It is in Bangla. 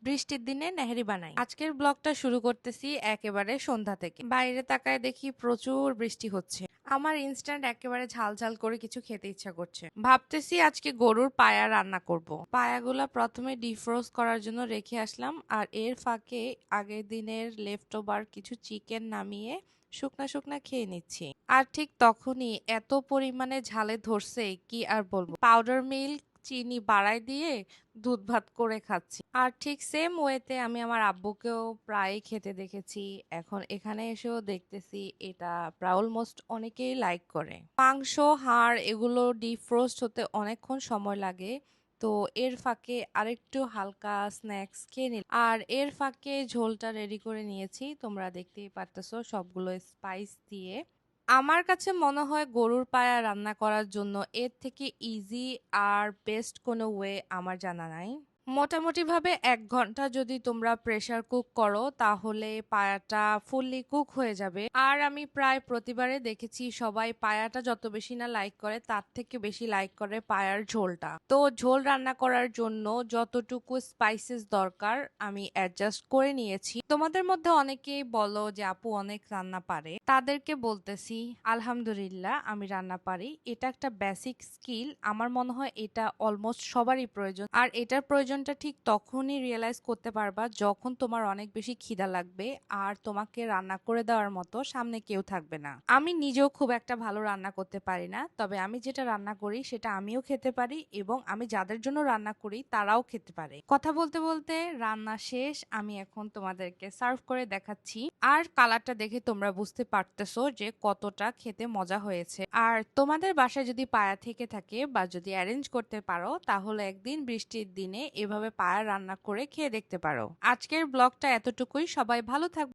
বৃষ্টির দিনে নেহেরি বানাই। আজকের ব্লগটা শুরু করতেছি একেবারে সন্ধ্যা থেকে। বাইরে তাকায় দেখি প্রচুর বৃষ্টি হচ্ছে। আমার ইনস্ট্যান্ট একেবারে ঝাল ঝাল করে কিছু খেতে ইচ্ছা করছে। ভাবতেছি আজকে গরুর পায়া রান্না করব। পায়াগুলা প্রথমে ডিফ্রোস্ট করার জন্য রেখে আসলাম, আর এর ফাঁকে আগের দিনের লেফট ওভার কিছু চিকেন নামিয়ে শুকনা শুকনা খেয়ে নিচ্ছি। আর ঠিক তখনই এত পরিমাণে ঝালে ধরছে কি আর বলবো। পাউডার মিল্ক চিনি বাড়ায় দিয়ে দুধ ভাত করে খাচ্ছি। আর ঠিক সেম ওয়েতে আমি আমার আব্বুকেও প্রায় খেতে দেখেছি। এখন এখানে এসেও দেখতেছি এটা প্রায় অলমোস্ট অনেকেই লাইক করে। মাংস, হাড় এগুলো ডিফ্রোস্ট হতে অনেকক্ষণ সময় লাগে। তো এর ফাঁকে আরেকটু হালকা স্ন্যাক্স খেয়ে নিল, আর এর ফাঁকে ঝোলটা রেডি করে নিয়েছি। তোমরা দেখতেই পারতেছো সবগুলো স্পাইস দিয়ে। আমার কাছে মনে হয় গরুর পায়া রান্না করার জন্য এর থেকে ইজি আর বেস্ট কোনো ওয়ে আমার জানা নাই। মোটামুটি ভাবে 1 ঘন্টা যদি তোমরা প্রেসার কুক করো তাহলে পায়াটা ফুললি কুক হয়ে যাবে। আর আমি প্রায় প্রতিবারে দেখেছি সবাই পায়াটা যত বেশি না লাইক করে তার থেকে বেশি লাইক করে পায়ার ঝোলটা। তো ঝোল রান্না করার জন্য যতটুকু স্পাইসেস দরকার আমি অ্যাডজাস্ট করে নিয়েছি। তোমাদের মধ্যে অনেকেই বলো যে আপু অনেক রান্না পারে, তাদেরকে বলতেছি আলহামদুলিল্লাহ আমি রান্না পারি। এটা একটা বেসিক স্কিল, আমার মনে হয় এটা অলমোস্ট সবারই প্রয়োজন। আর এটার প্রয়োজনটা ঠিক তখনই রিয়েলাইজ করতে পারবা যখন তোমার অনেক বেশি খিদা লাগবে আর তোমাকে রান্না করে দেওয়ার মতো সামনে কেউ থাকবে না। আমি নিজেও খুব একটা ভালো রান্না করতে পারি না, তবে আমি যেটা রান্না করি সেটা আমিও খেতে পারি এবং আমি যাদের জন্য রান্না করি তারাও খেতে পারে। কথা বলতে বলতে রান্না শেষ, আমি এখন তোমাদেরকে সার্ভ করে দেখাচ্ছি। আর কালারটা দেখে তোমরা বুঝতে পারতেছো যে কতটা খেতে মজা হয়েছে। আর তোমাদের বাসায় যদি পায়া থেকে থাকে বা যদি অ্যারেঞ্জ করতে পারো তাহলে একদিন বৃষ্টির দিনে এভাবে পায়া রান্না করে খেয়ে দেখতে পারো। আজকের ব্লগটা এতটুকুই, সবাই ভালো থাকবে।